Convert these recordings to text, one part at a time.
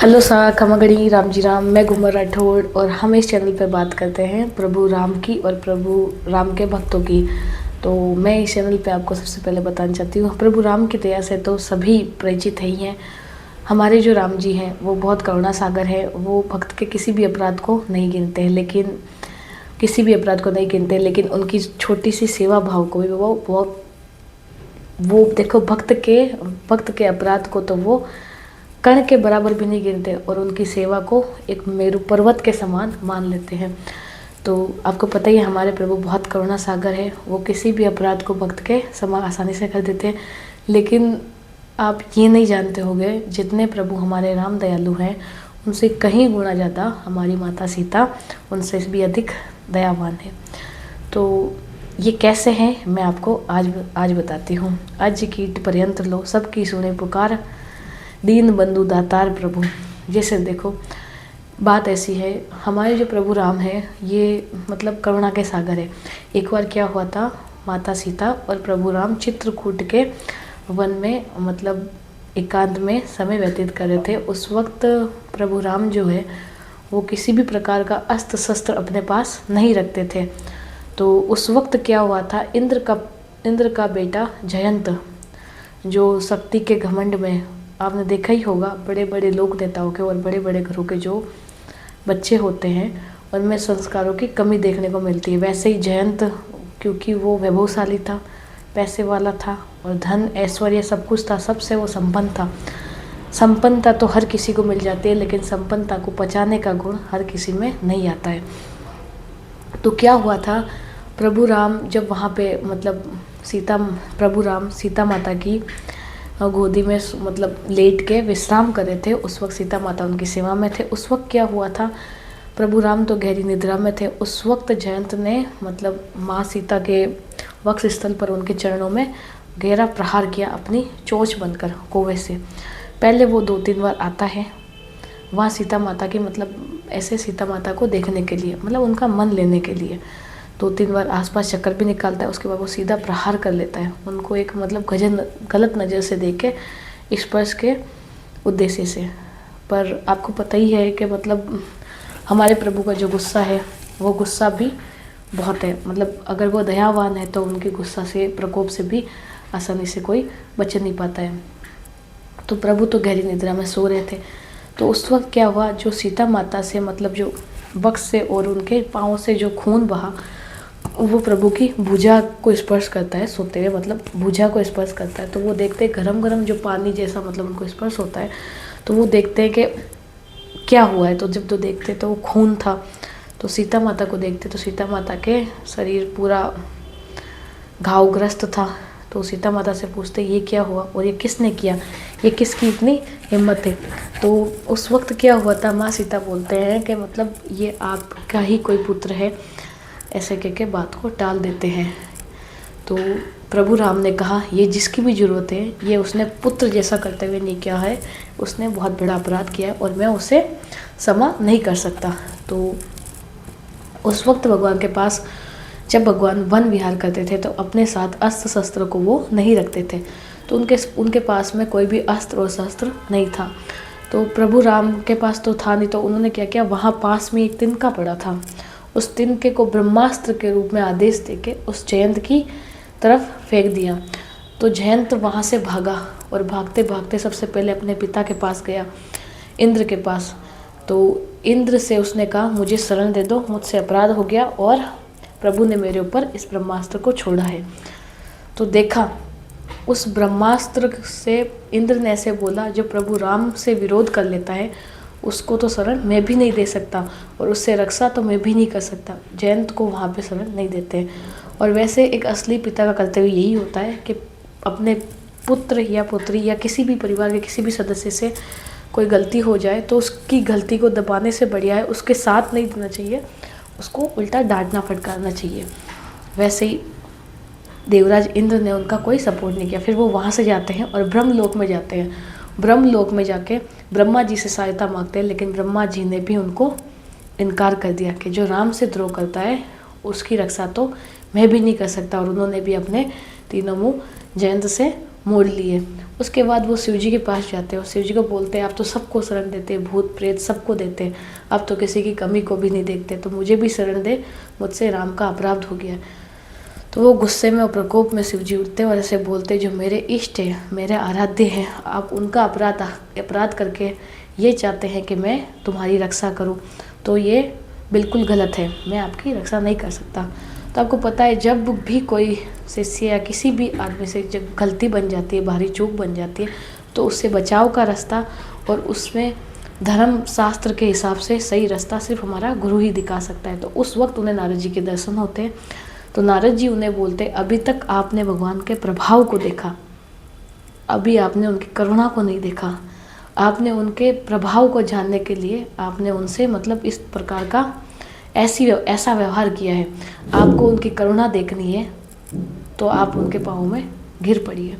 Hello सा खमागणी राम जी राम। मैं घूमर राठौड़ और हम इस चैनल पर बात करते हैं प्रभु राम की और प्रभु राम के भक्तों की। तो मैं इस चैनल पे आपको सबसे पहले बताना चाहती हूँ, प्रभु राम की दया से तो सभी परिचित ही हैं। हमारे जो राम जी हैं वो बहुत करुणा सागर है। वो भक्त के किसी भी अपराध को नहीं गिनते हैं, लेकिन उनकी छोटी सी सेवा भाव को भी वो देखो, भक्त के अपराध को तो वो कण के बराबर भी नहीं गिनते और उनकी सेवा को एक मेरु पर्वत के समान मान लेते हैं। तो आपको पता ही है, हमारे प्रभु बहुत करुणा सागर है। वो किसी भी अपराध को भक्त के समान आसानी से कर देते हैं। लेकिन आप ये नहीं जानते होंगे, जितने प्रभु हमारे राम दयालु हैं उनसे कहीं गुना ज़्यादा हमारी माता सीता उनसे भी अधिक दयावान है। तो ये कैसे हैं मैं आपको आज बताती हूँ। आज कीट पर्यंत लो सबकी सुने पुकार, दीन बंधु दातार प्रभु। जैसे देखो, बात ऐसी है, हमारे जो प्रभु राम है ये मतलब करुणा के सागर है। एक बार क्या हुआ था, माता सीता और प्रभु राम चित्रकूट के वन में मतलब एकांत में समय व्यतीत कर रहे थे। उस वक्त प्रभु राम जो है वो किसी भी प्रकार का अस्त्र शस्त्र अपने पास नहीं रखते थे। तो उस वक्त क्या हुआ था, इंद्र का बेटा जयंत, जो शक्ति के घमंड में, आपने देखा ही होगा, बड़े बड़े लोक नेताओं के और बड़े बड़े घरों के जो बच्चे होते हैं उनमें संस्कारों की कमी देखने को मिलती है। वैसे ही जयंत, क्योंकि वो वैभवशाली था, पैसे वाला था और धन ऐश्वर्य सब कुछ था, सबसे वो संपन्न था। संपन्नता तो हर किसी को मिल जाती है, लेकिन संपन्नता को पचाने का गुण हर किसी में नहीं आता है। तो क्या हुआ था, प्रभु राम जब वहाँ पे मतलब प्रभु राम सीता माता की गोदी में मतलब लेट के विश्राम कर रहे थे। उस वक्त सीता माता उनकी सेवा में थे। उस वक्त क्या हुआ था, प्रभु राम तो गहरी निद्रा में थे। उस वक्त जयंत ने मतलब माँ सीता के वक्ष स्थल पर उनके चरणों में गहरा प्रहार किया अपनी चोंच बनकर कोवे से। पहले वो 2-3 बार आता है वहाँ सीता माता की मतलब ऐसे सीता माता को देखने के लिए, मतलब उनका मन लेने के लिए 2-3 बार आसपास चक्कर भी निकालता है। उसके बाद वो सीधा प्रहार कर लेता है उनको, एक मतलब गलत नज़र से देख के, स्पर्श के उद्देश्य से। पर आपको पता ही है कि मतलब हमारे प्रभु का जो गुस्सा है वो गुस्सा भी बहुत है। मतलब अगर वो दयावान है तो उनके गुस्सा से, प्रकोप से भी आसानी से कोई बच नहीं पाता है। तो प्रभु तो गहरी निद्रा में सो रहे थे। तो उस वक्त क्या हुआ, जो सीता माता से मतलब जो वक्ष से और उनके पाँव से जो खून बहा वो प्रभु की भुजा को स्पर्श करता है सोते हुए, मतलब भुजा को स्पर्श करता है। तो वो देखते हैं गरम गरम जो पानी जैसा मतलब उनको स्पर्श होता है। तो वो देखते हैं कि क्या हुआ है। तो जब तो देखते तो वो खून था। तो सीता माता को देखते तो सीता माता के शरीर पूरा घावग्रस्त था। तो सीता माता से पूछते ये क्या हुआ और ये किसने किया, ये किसकी इतनी हिम्मत है। तो उस वक्त क्या हुआ था, माँ सीता बोलते हैं कि मतलब ये आपका ही कोई पुत्र है, ऐसे कह के बात को टाल देते हैं। तो प्रभु राम ने कहा ये जिसकी भी ज़रूरत है, ये उसने पुत्र जैसा करते हुए नहीं किया है, उसने बहुत बड़ा अपराध किया है और मैं उसे क्षमा नहीं कर सकता। तो उस वक्त भगवान के पास, जब भगवान वन विहार करते थे तो अपने साथ अस्त्र शस्त्र को वो नहीं रखते थे। तो उनके पास में कोई भी अस्त्र और शस्त्र नहीं था। तो प्रभु राम के पास तो था नहीं। तो उन्होंने क्या किया, वहाँ पास में एक तिनका पड़ा था, उस तिनके को ब्रह्मास्त्र के रूप में आदेश देके उस जयंत की तरफ फेंक दिया। तो जयंत वहाँ से भागा और भागते भागते सबसे पहले अपने पिता के पास गया, इंद्र के पास। तो इंद्र से उसने कहा मुझे शरण दे दो, मुझसे अपराध हो गया और प्रभु ने मेरे ऊपर इस ब्रह्मास्त्र को छोड़ा है। तो देखा, उस ब्रह्मास्त्र से इंद्र ने ऐसे बोला, जो प्रभु राम से विरोध कर लेता है उसको तो शरण मैं भी नहीं दे सकता और उससे रक्षा तो मैं भी नहीं कर सकता। जयंत को वहाँ पे शरण नहीं देते। और वैसे एक असली पिता का कर्तव्य यही होता है कि अपने पुत्र या पुत्री या किसी भी परिवार के किसी भी सदस्य से कोई गलती हो जाए तो उसकी गलती को दबाने से बढ़िया है उसके साथ नहीं देना चाहिए, उसको उल्टा डांटना फटकारना चाहिए। वैसे ही देवराज इंद्र ने उनका कोई सपोर्ट नहीं किया। फिर वो वहाँ से जाते हैं और ब्रह्मलोक में जाते हैं। ब्रह्मलोक में जाके ब्रह्मा जी से सहायता मांगते हैं, लेकिन ब्रह्मा जी ने भी उनको इनकार कर दिया कि जो राम से द्रोह करता है उसकी रक्षा तो मैं भी नहीं कर सकता। और उन्होंने भी अपने तीनों मुँह जयंत से मोड़ लिए। उसके बाद वो शिव जी के पास जाते हैं और शिव जी को बोलते हैं आप तो सबको शरण देते, भूत प्रेत सबको देते, आप तो किसी की कमी को भी नहीं देखते, तो मुझे भी शरण दे, मुझसे राम का अपराध हो गया। तो वो गुस्से में और प्रकोप में शिव जी उठते और ऐसे बोलते जो मेरे इष्ट है, मेरे आराध्य हैं, आप उनका अपराध करके ये चाहते हैं कि मैं तुम्हारी रक्षा करूं, तो ये बिल्कुल गलत है, मैं आपकी रक्षा नहीं कर सकता। तो आपको पता है जब भी कोई शिष्य या किसी भी आदमी से जब गलती बन जाती है, भारी चूक बन जाती है, तो उससे बचाव का रास्ता और उसमें धर्म शास्त्र के हिसाब से सही रास्ता सिर्फ हमारा गुरु ही दिखा सकता है। तो उस वक्त उन्हें नारद जी के दर्शन होते हैं। तो नारद जी उन्हें बोलते अभी तक आपने भगवान के प्रभाव को देखा, अभी आपने उनकी करुणा को नहीं देखा, आपने उनके प्रभाव को जानने के लिए आपने उनसे मतलब इस प्रकार का ऐसा व्यवहार किया है, आपको उनकी करुणा देखनी है तो आप उनके पाँव में गिर पड़िए।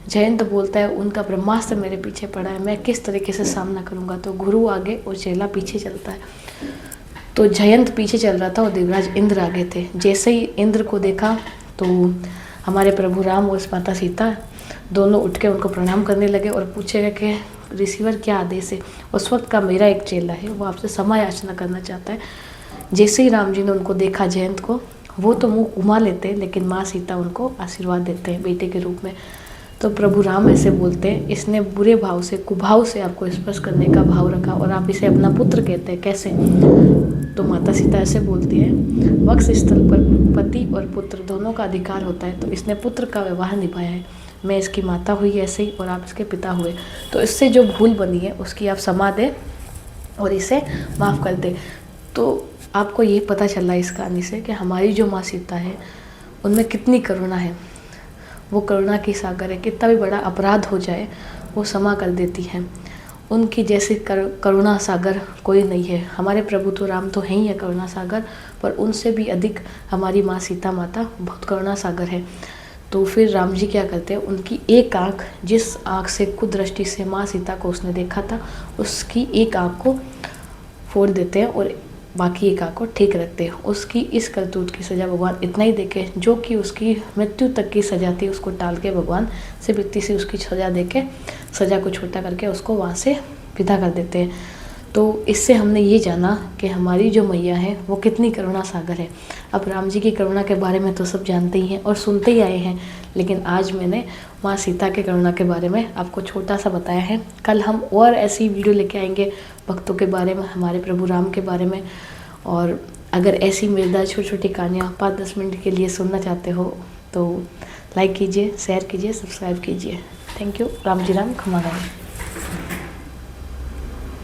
जयंत बोलता है उनका ब्रह्मास्त्र मेरे पीछे पड़ा है, मैं किस तरीके से सामना करूंगा। तो गुरु आगे और चेला पीछे चलता है। तो जयंत पीछे चल रहा था और देवराज इंद्र आगे थे। जैसे ही इंद्र को देखा तो हमारे प्रभु राम और माता सीता दोनों उठ के उनको प्रणाम करने लगे और पूछेगा कि ऋषिवर क्या आदेश है। उस वक्त का मेरा एक चेला है, वो आपसे क्षमा याचना करना चाहता है। जैसे ही राम जी ने उनको देखा जयंत को, वो तो मुँह घुमा लेते हैं, लेकिन माँ सीता उनको आशीर्वाद देते हैं बेटे के रूप में। तो प्रभु राम ऐसे बोलते हैं इसने बुरे भाव से कुभाव से आपको स्पर्श करने का भाव रखा और आप इसे अपना पुत्र कहते हैं, कैसे। तो माता सीता ऐसे बोलती है वक्ष स्थल पर पति और पुत्र दोनों का अधिकार होता है, तो इसने पुत्र का व्यवहार निभाया है, मैं इसकी माता हुई ऐसे ही और आप इसके पिता हुए, तो इससे जो भूल बनी है उसकी आप क्षमा दें और इसे माफ़ कर दें। तो आपको ये पता चला इस कहानी से कि हमारी जो माँ सीता है उनमें कितनी करुणा है, वो करुणा की सागर है, कितना भी बड़ा अपराध हो जाए वो क्षमा कर देती हैं। उनकी जैसी करुणा सागर कोई नहीं है। हमारे प्रभु तो राम तो हैं ही है करुणा सागर, पर उनसे भी अधिक हमारी माँ सीता माता बहुत करुणा सागर है। तो फिर राम जी क्या करते हैं, उनकी एक आँख, जिस आँख से कुदृष्टि से माँ सीता को उसने देखा था, उसकी एक आँख को फोड़ देते हैं और बाकी एक आँख को ठीक रखते हैं। उसकी इस करतूत की सज़ा भगवान इतना ही देके, जो कि उसकी मृत्यु तक की सज़ा थी उसको टाल के भगवान सिर्फ इतनी सी उसकी सज़ा देके, सज़ा को छोटा करके उसको वहाँ से विदा कर देते हैं। तो इससे हमने ये जाना कि हमारी जो मैया है वो कितनी करुणा सागर है। अब राम जी की करुणा के बारे में तो सब जानते ही हैं और सुनते ही आए हैं, लेकिन आज मैंने माँ सीता के करुणा के बारे में आपको छोटा सा बताया है। कल हम और ऐसी वीडियो लेके आएंगे भक्तों के बारे में, हमारे प्रभु राम के बारे में। और अगर ऐसी मज़ेदार छोटी छोटी कहानियाँ 5-10 मिनट के लिए सुनना चाहते हो तो लाइक कीजिए, शेयर कीजिए, सब्सक्राइब कीजिए। Thank you. राम जी राम, खमा राम।